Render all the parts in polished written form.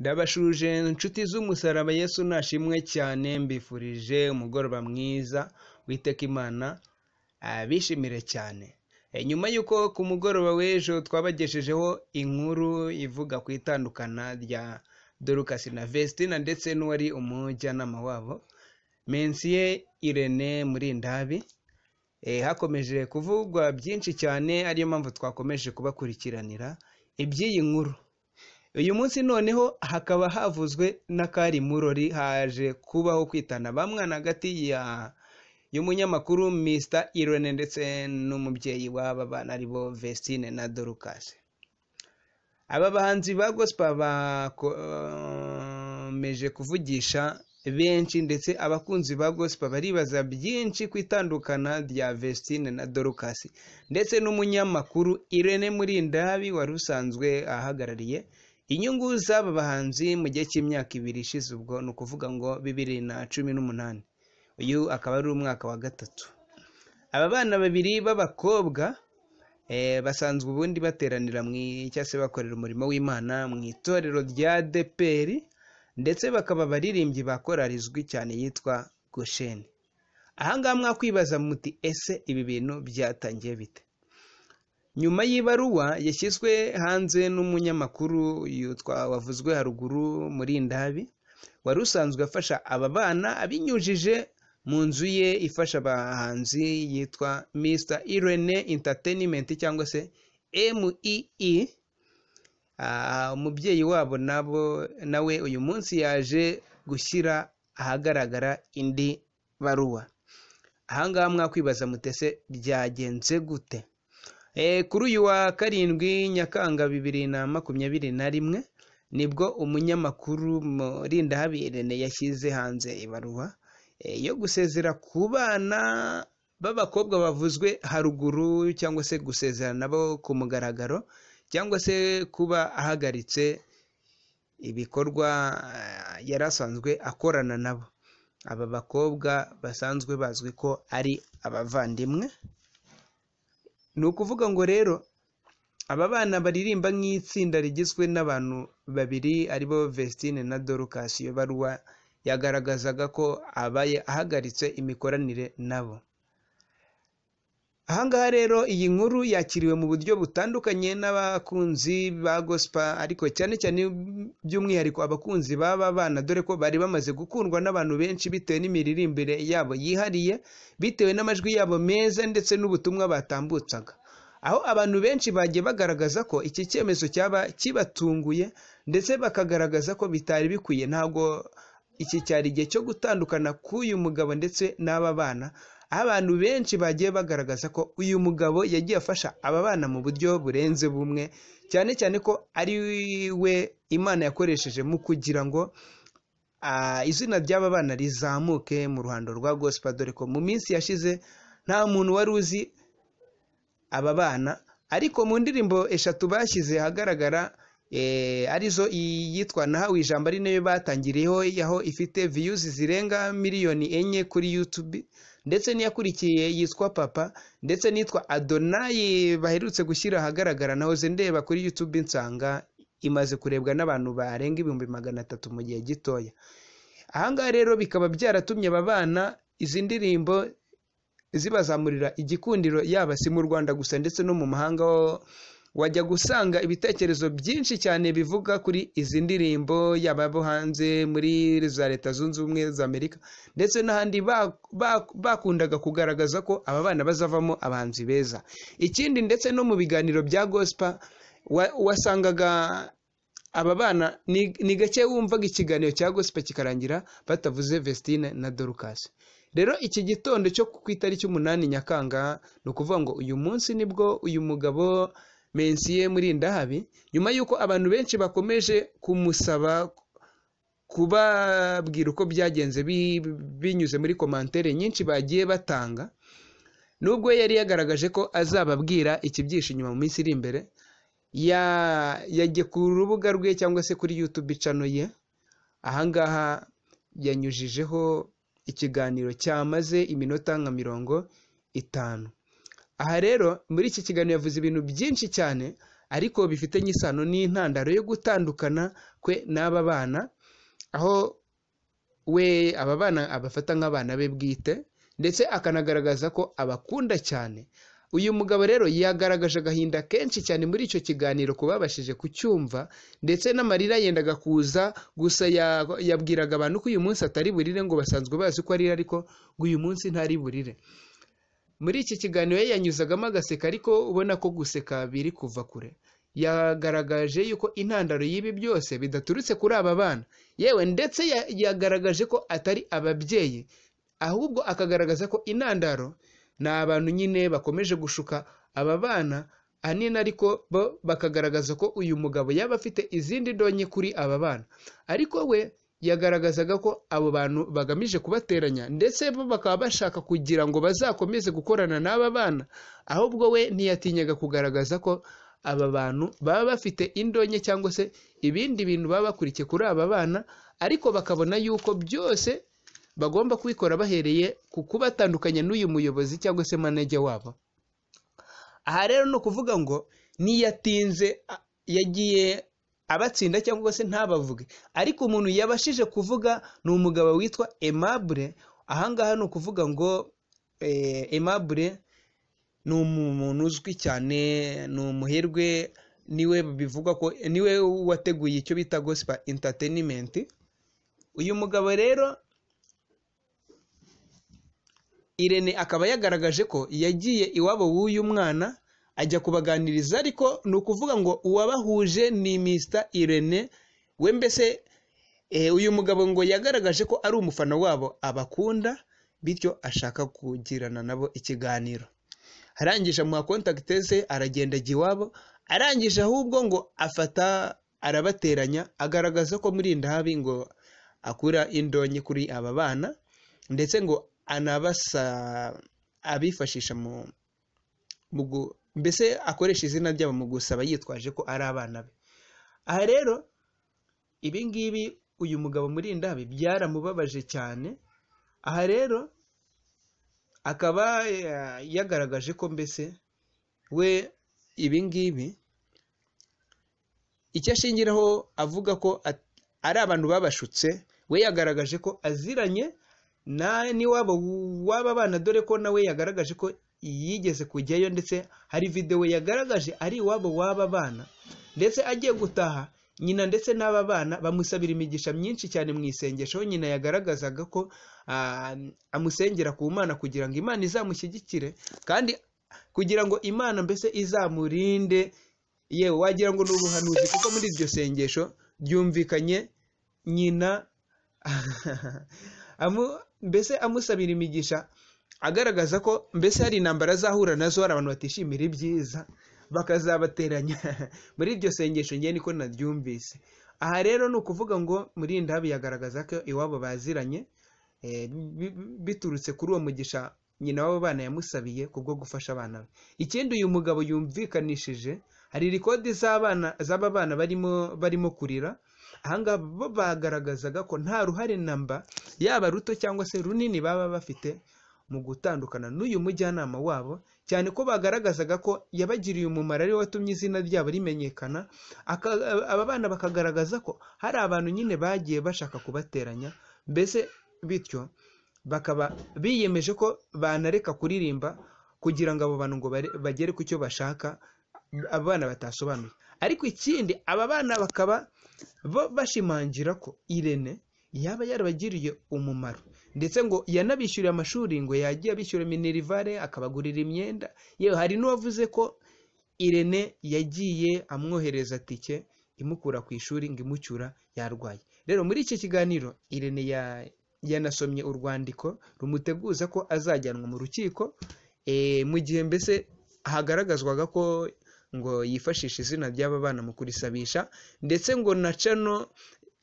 Ndabashuje inshuti z'umusaraba Yesu nashimwe cyane, mbifurije umugoroba mwiza witeka Imana abishimire cyane. Nyuma yuko ku mugoroba w'ejo twabageshejeho inkuru ivuga ku itandukana rya Dorcas na Vestine ndetse n'uwari umujyanama wabo Muri Irene muri Ndabi, hakomeje kuvugwa byinshi cyane, ariyo mpamvu twakomeje kubakurikiranira iby'iyi nkuru. Uyu munsi noneho hakaba havuzwe n'akari murori, haje kubaho kwitana bamwana hagati y'umunyamakuru Mr Irene ndetse n'umubyeyi w'aba bana aribo Vestine na Dorcas. Aba bahanzi ba gospel bakomeje kuvugisha benshi, ndetse abakunzi ba gospel baribaza byinshi ku itandukana rya Vestine na Dorcas, ndetse n'umunyamakuru Irene muri Ndabi wari usanzwe ahagarariye inyungu z'aba bahanzi mu gihe cy'imyaka 2 ishize, ubwo ni ukuvuga ngo 2018. Uyu akaba ari umwaka wa 3. Aba bana babiri b'abakobwa basanzwe ubundi bateranira cyase bakorera umurimo w'Imana mu itorero rya DPR, ndetse bakaba baririmbyi bakorarizwi cyane yitwa Gushukwa. Ahangaha mwakwibaza muti ese ibi bintu byatangiye bite? Nyuma y'ibaruwa yashyizwe hanze n'umunyamakuru wavuzwe haruguru muri Ndabi, wari usanzwe afasha aba bana abinyujije mu nzu ye ifasha abahanzi yitwa Mr Irene Entertainment cyangwa se MIE. Umubyeyi wabo nawe uyu munsi yaje gushyira ahagaragara indi baruwa. Ahangaha mwakwibaza mutese byagenze gute? Kuri uyu wa 7 Nyakanga 2021 nibwo umunyamakuru Muri Ndabi Irene yashyize hanze ibaruwa yo gusezera ku bana b'abakobwa bavuzwe haruguru, cyangwa se gusezera nabo ku mugaragaro, cyangwa se kuba ahagaritse ibikorwa yarasanzwe akorana nabo. Aba bakobwa basanzwe bazwi ko ari abavandimwe. Ni ukuvuga ngo rero aba bana baririmba nk'itsinda rigizwe n'abantu babiri aribo Vestine na Dorcas. Iyo baruwa yagaragazaga ko abaye ahagaritse imikoranire nabo. Ahangaha rero iyi nkuru yakiriwe mu buryo butandukanye n'abakunzi ba gospel, ariko cyane cyane by'umwihariko abakunzi b'aba bana, dore ko bari bamaze gukundwa n'abantu benshi bitewe n'imiririmbire yabo yihariye, bitewe n'amajwi yabo meza ndetse n'ubutumwa batambutsaga. Aho abantu benshi bagiye bagaragaza ko iki cyemezo cyaba kibatunguye, ndetse bakagaragaza ko bitari bikwiye. Ntabwo iki cyari igihe cyo gutandukana k'uyu mugabo ndetse n'aba bana. Abantu benshi bagiye bagaragaza ko uyu mugabo yagiye afasha aba bana mu buryo burenze bumwe, cyane cyane ko ari we Imana yakoresheje mu kugira ngo izina ry'aba bana rizamuke mu ruhando rwa gospel, dore ko mu minsi yashize nta muntu wari uzi aba bana. Ariko mu ndirimbo 3 bashyize ahagaragara, arizo yitwa Nahawe Ijambo, ari nayo batangiriyeho, yaho ifite views zirenga 4 miliyoni kuri YouTube, ndetse n'iyakurikiye yitwa Papa, ndetse nitwa Adonai baherutse gushyira ahagaragara. Nahoze ndeba kuri YouTube nsanga imaze kurebwa n'abantu barenga 300,000 mu gihe gitoya. Ahangaha rero bikaba byaratumye aba bana izi ndirimbo zibazamurira igikundiro, yaba si mu Rwanda gusa ndetse no mu mahanga. Wajya gusanga ibitekerezo byinshi cyane bivuga kuri izi ndirimbo, yaba bo hanze muri za Leta Zunze Ubumwe za Amerika ndetse n'ahandi, bakundaga kugaragaza ko aba bana bazavamo abahanzi beza. Ikindi ndetse no mu biganiro bya gospel wasangaga aba bana ni gake wumvaga ikiganiro cya gospel kikarangira batavuze Vestine na Dorcas. Rero iki gitondo cyo ku itariki 8 Nyakanga, ni ukuvuga ngo uyu munsi nibwo uyu mugabo Muri Ndabi, nyuma yuko abantu benshi bakomeje kumusaba kubabwira uko byagenze binyuze muri commentaire nyinshi bagiye batanga, nubwo yari yagaragaje ko azababwira ikibyishe inyuma mu minsi iri imbere, yagiye ku rubuga rwe cyangwa se kuri YouTube channel ye. Ahangaha yanyujijeho ikiganiro cyamaze iminota nka 50. Aha rero muri iki kiganiro yavuze ibintu byinshi cyane, ariko bifitanye isano n'intandaro yo gutandukana kwe n'aba bana, aho we aba bana abafata nk'abana be bwite ndetse akanagaragaza ko abakunda cyane. Uyu mugabo rero yagaragaje agahinda kenshi cyane muri icyo kiganiro kubabashije kucyumva, ndetse n'amarira yendaga kuza, gusa yabwiraga abantu ko uyu munsi atari burire, ngo basanzwe bazi ko arira ariko ngo uyu munsi ntari burire. Muri iki kiganiro yanyuzagamo agaseka, ariko ubona ko guseka biri kuva kure. Yagaragaje yuko intandaro y'ibi byose bidaturutse kuri aba bana, yewe ndetse yagaragaje ko atari ababyeyi, ahubwo akagaragaza ko intandaro ni abantu nyine bakomeje gushuka aba bana ahanini, ariko bo bakagaragaza ko uyu mugabo yaba afite izindi ndonke kuri aba bana, ariko we yagaragazaga ko abo bantu bagamije kubateranya, ndetse bo bakaba bashaka kugira ngo bazakomeze gukorana n'aba bana, ahubwo we ntiyatinyaga kugaragaza ko aba bantu baba bafite indonke cyangwa se ibindi bintu baba bakurikiye kuri aba bana, ariko bakabona yuko byose bagomba kubikora bahereye ku kubatandukanya n'uyu muyobozi cyangwa se manager wabo. Aha rero ni ukuvuga ngo niyatinze yagiye abatsinda cyangwa se ntabavuge, ariko umuntu yabashije kuvuga ni umugabo witwa Aimable. Ahangaha ni ukuvuga ngo Aimable ni umuntu uzwi cyane, ni umuherwe, niwe bivugwa ko niwe wateguye icyo bita gospel entertainment. Uyu mugabo rero Irene akaba yagaragaje ko yagiye iwabo w'uyu mwana ajya kubaganiriza, ariko ni ukuvuga ngo uwabahuje ni Mr Irene we. Mbese uyu mugabo ngo yagaragaje ko ari umufana wabo, abakunda, bityo ashaka kugirana nabo ikiganiro. Arangije amuha kontakite ze, aragenda ajya iwabo, arangije ahubwo ngo arabateranya, agaragaza ko muri Ndahabi ngo akura indonke kuri aba bana, ndetse ngo abifashisha mbese akoresha izina ryabo mu gusaba yitwaje ko ari abana be. Aha rero ibi ngibi uyu mugabo muri Ndahabi byaramubabaje cyane. Aha rero akaba yagaragaje ko mbese we ibi ngibi icyo ashingiraho avuga ko ari abantu babashutse, we yagaragaje ko aziranye n'iwabo w'aba bana, dore ko nawe yagaragaje ko yigeze kujyayo, ndetse hari videwo yagaragaje ari iwabo w'aba bana, ndetse agiye gutaha nyina ndetse n'aba bana bamusabira imigisha myinshi cyane mu isengesho. Nyina yagaragazaga ko amusengera ku Mana kugira ngo Imana izamushyigikire, kandi kugira ngo Imana mbese izamurinde, yewe wagira ngo ni ubuhanuzi, kuko muri iryo sengesho byumvikanye nyina mbese amusabira imigisha, agaragaza ko mbese hari intambara azahura nazo, hari abantu batishimira ibyiza bakazabateranya muri iryo sengesho. Ngiye niko naryumvise. Aha rero ni ukuvuga ngo muri Ndahabi yagaragaza ko iwabo baziranye, biturutse kuri uwo mugisha nyina w'abo bana yamusabiye kubwo gufasha abana be. Ikindi uyu mugabo yumvikanishije, hari rikodi z'aba bana barimo kurira. Ahangaha bo bagaragazaga ko nta ruhare namba yaba ruto cyangwa se runini baba bafite mu gutandukana n'uyu mujyanama wabo, cyane ko bagaragazaga ko yabagiriye umumaro, ari we watumye izina ryabo rimenyekana. Aba bana bakagaragaza ko hari abantu nyine bagiye bashaka kubateranya, mbese bityo bakaba biyemeje ko banareka kuririmba kugira ngo abo bantu ngo bagere ku cyo bashaka, aba bana batasobanuye. Ariko ikindi aba bana bakaba bashimangira ko Irene yaba yarabagiriye umumaro, ndetse ngo yanabishyuriye amashuri, ngo yagiye abishyura minerivare, akabagurira imyenda. Yewe hari n'uwavuze ko Irene yagiye amwohereza tike imukura ku ishuri ngo imucyura yarwaye. Rero muri iki kiganiro Irene yanasomye urwandiko rumuteguza ko azajyanwa mu rukiko, mu gihe mbese hagaragazwaga ko ngo yifashisha izina ry'aba bana mu kurisabisha, ndetse ngo na cano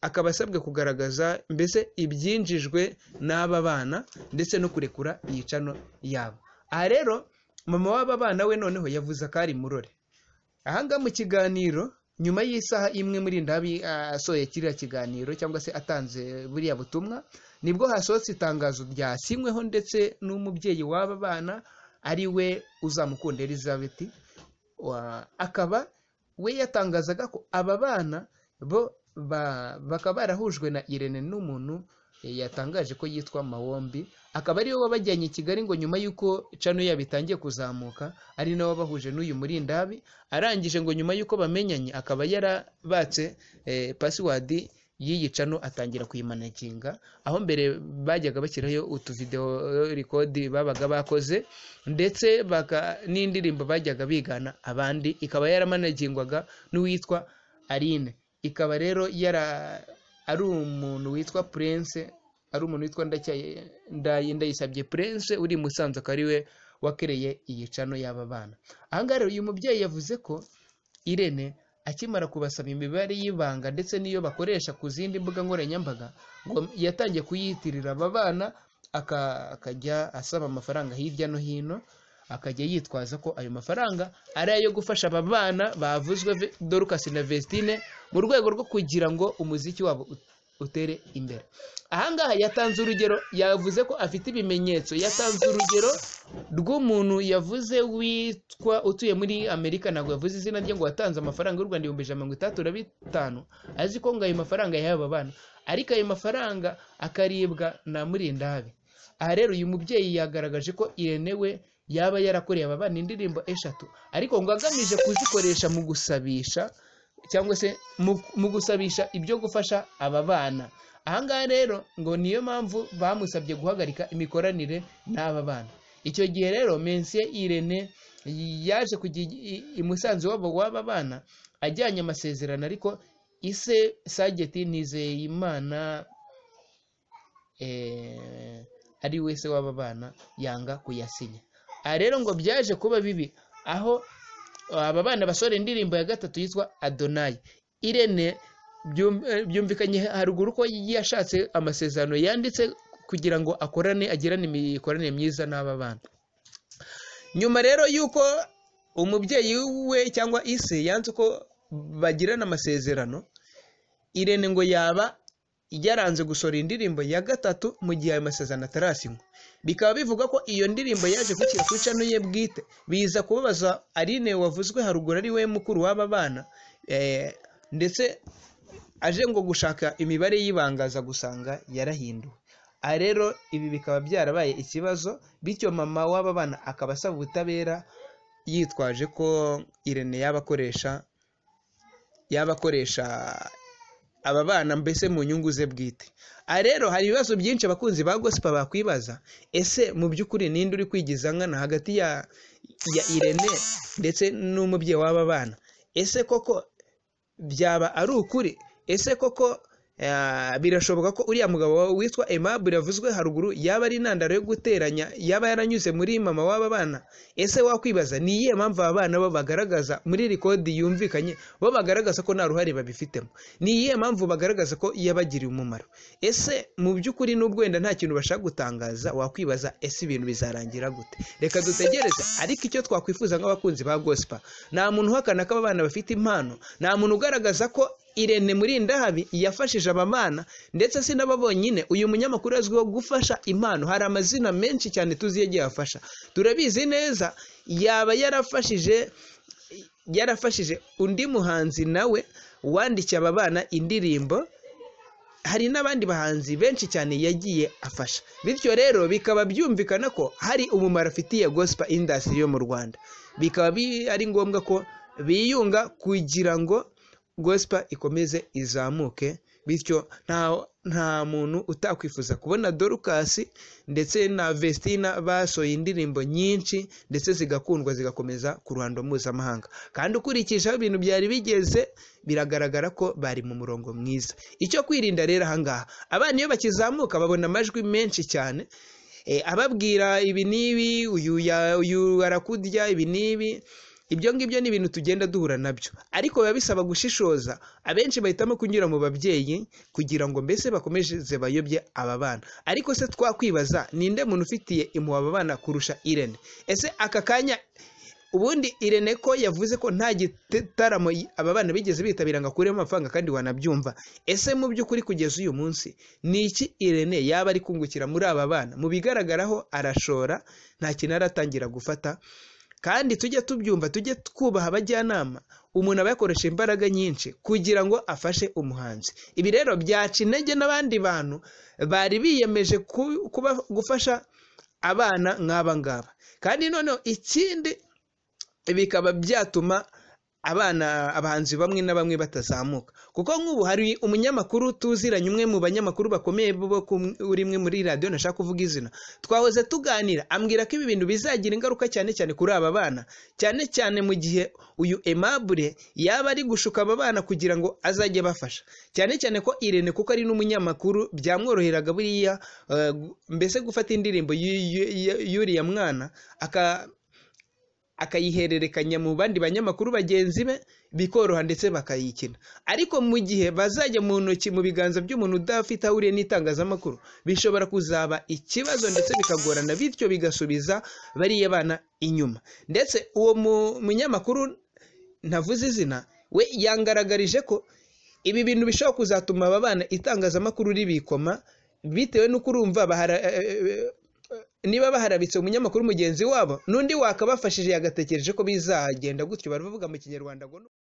akaba asabwe kugaragaza mbese ibyinjijwe n'aba bana, ndetse no kurekura iyi cano yabo. Aha rero mama w'aba bana we noneho yavuze ko ari murore. Ahangaha mu kiganiro nyuma y'isaha imwe muri Ndahabi asohoye kiriya kiganiro cyangwa se atanze buriya butumwa, nibwo hasohotse itangazo ryasinyweho ndetse n'umubyeyi w'aba bana ari we Uzamukunda Elizabeth, akaba we yatangazaga ko aba bana bo bakaba barahujwe na Irene n'umuntu yatangaje ko yitwa Mawombi, akaba ariwe wabajyanye i Kigali ngo nyuma y'uko cano yabo itangiye kuzamuka ari nawe bahuje n'uyu Muri RIB, arangije ngo nyuma y'uko bamenyanye akaba yarabatse password y'iyi cano atangira kuyimanaginga, aho mbere bajyaga bashyiraho utuvideo record babaga bakoze ndetse n'indirimbo bajyaga bigana abandi, ikaba yaramanagingwaga n'uwitwa Irene. Ikaba rero ari umuntu witwa Prince, ari umuntu witwa Ndayisabye Prince uri Musanze, akaba ariwe wakereye iyi cano y'aba bana. Ahangaha rero uyu mubyeyi yavuze ko Irene akimara kubasaba imibare y'ibanga ndetse n'iyo bakoresha ku zindi mbuga nkoranyambaga, ngo yatangiye kuyitirira aba bana, akajya asaba amafaranga hirya no hino, akajya yitwaza ko ayo mafaranga ari ayo gufasha aba bana bavuzwe Dorcas na Vestine mu rwego rwo kugira ngo umuziki wabo utere imbere. Ahangaha yatanze urugero, yavuze ko afite ibimenyetso. Yatanze urugero rw'umuntu yavuze witwa utuye muri Amerika, ntabwo yavuze izina rye, ngo watanze amafaranga y'u Rwanda 135,000 azi ko ngo ayo mafaranga y'aba bana, ariko ayo mafaranga akaribwa na Muri RIB. Aha rero uyu mubyeyi yagaragaje ko Irene we yaba yarakoreye aba bana indirimbo 3, ariko ngo agamije kuzikoresha mu gusabisha cyangwa se mu gusabisha ibyo gufasha aba bana. Ahangaha rero ngo niyo mpamvu bamusabye guhagarika imikoranire n'aba bana. Icyo gihe rero Mensie Irene yaje kujya i Musanze w'aba bana ajyanye amasezerano, ariko ise Sageti Nizeyimana ari wese w'aba bana yanga kuyasinya. Aha rero ngo byaje kuba bibi, aho aba bana basore indirimbo ya 3 yitwa Adonai. Irene byumvikanye haruguru ko yashatse amasezerano yanditse kugira ngo agirane imikoranire myiza n'aba bana. Nyuma rero yuko umubyeyi we cyangwa ise yanze ko bagirana amasezerano, Irene ngo yaba yaranze gusora indirimbo ya 3 mu gihe ayo masezerano atarasinywa. Bikaba bivuga ko iyo ndirimbo yaje gukira ku cano ye bwite, biza kubabaza Irene wavuzwe haruguru ari we mukuru w'aba bana, ndetse aje ngo gushaka imibare yibangaza gusanga yarahinduwe. Aha rero ibi bikaba byarabaye ikibazo, bityo mama w'aba bana akaba asaba ubutabera yitwaje ko Irene yabakoresha aba bana mbese mu nyungu ze bwite. Aha rero hari ibibazo byinshi abakunzi ba gospel bakwibaza, ese mu by'ukuri ninde uri kwigiza nkana hagati ya Irene ndetse n'umubyeyi w'aba bana? Ese koko byaba ari ukuri? Ese koko birashoboka ko uriya mugabo witwa Aimable yavuzwe haruguru yaba ari intandaro yo guteranya, yaba yaranyuze muri mama w'aba bana? Ese wakwibaza ni iyihe mpamvu aba bana bo bagaragaza muri record yumvikanye bo bagaragaza ko nta ruhare babifitemo? Ni iyihe mpamvu bagaragaza ko yabagiriye umumaro? Ese mu by'ukuri n'ubwo wenda nta kintu bashaka gutangaza, wakwibaza ese ibintu bizarangira gute? Reka dutegereze. Ariko icyo twakwifuza nk'abakunzi ba gospel, nta muntu uhakana ko aba bana bafite impano, nta muntu ugaragaza ko Irene Muri RIB yafashije aba bana, ndetse si nabo bonyine. Uyu munyamakuru azwiho gufasha impano, hari amazina menshi cyane tuzi yagiye afasha. Turabizi neza yaba yarafashije undi muhanzi nawe wandikiye aba bana indirimbo, hari n'abandi bahanzi benshi cyane yagiye afasha. Bityo rero bikaba byumvikana ko hari umumaro afitiye gospel industry yo mu Rwanda. Bikaba ari ngombwa ko biyunga kugira ngo gospel ikomeze izamuke. Bityo nta muntu utakwifuza kubona Dorcas ndetse na Vestine basohoye indirimbo nyinshi ndetse zigakundwa zigakomeza ku ruhando mpuzamahanga, kandi ukurikije aho ibintu byari bigeze biragaragara ko bari mu murongo mwiza. Icyo kwirinda rero ahangaha, abana iyo bakizamuka babona amajwi menshi cyane ababwira ibi n'ibi, uyu arakudya ibi n'ibi. Ibyo ngibyo ni ibintu tugenda duhura nabyo, ariko biba bisaba gushishoza. Abenshi bahitamo kunyura mu babyeyi kugira ngo mbese bakomeze bayobye aba bana. Ariko se twakwibaza, ninde muntu ufitiye impuhwe aba bana kurusha Irene? Ese aka kanya ubundi Irene ko yavuze ko nta gitaramo aba bana bigeze bitabira ngo akuremo amafaranga, kandi wanabyumva. Ese mu by'ukuri kugeza uyu munsi ni iki Irene yaba ari kungukira muri aba bana? Mu bigaragaraho arashora, nta kintu aratangira gufata. Kandi tujye tubyumva, tujye twubaha abajyanama. umuntu aba yakoresha imbaraga nyinshi kugira ngo afashe umuhanzi. Ibi rero byaca intege n'abandi bantu bari biyemeje gufasha abana nk'aba ngaba. Kandi noneho ikindi bikaba byatuma abahanzi bamwe na bamwe batazamuka, kuko nk'ubu hari umunyamakuru tuziranye, umwe mu banyamakuru bakomeye uri imwe muri radiyo nashaka kuvuga izina, twahoze tuganira ambwira ko ibi bintu bizagira ingaruka cyane cyane kuri aba bana, cyane cyane mu gihe uyu Aimable yaba ari gushuka aba bana kugira ngo azajye bafasha, cyane cyane ko Irene kuko ari n'umunyamakuru byamworoheraga buriya mbese gufata indirimbo y'uriya mwana akayihererekanya mu bandi banyamakuru bagenzi be bikoroha ndetse bakayikina. Ariko mu gihe bazajya mu ntoki mu biganza by'umuntu udafite ahuriye n'itangazamakuru, bishobora kuzaba ikibazo ndetse bikagorana, bityo bigasubiza bariya bana inyuma. Ndetse uwo munyamakuru ntavuze izina we yangaragarije ko ibi bintu bishobora kuzatuma aba bana itangazamakuru ribikoma, bitewe n'uko urumva niba baharabitse umunyamakuru mugenzi wabo, n'undi wakabafashije yagatekereje ko bizagenda gutyo. Baravuga mu Kinyarwanda ngo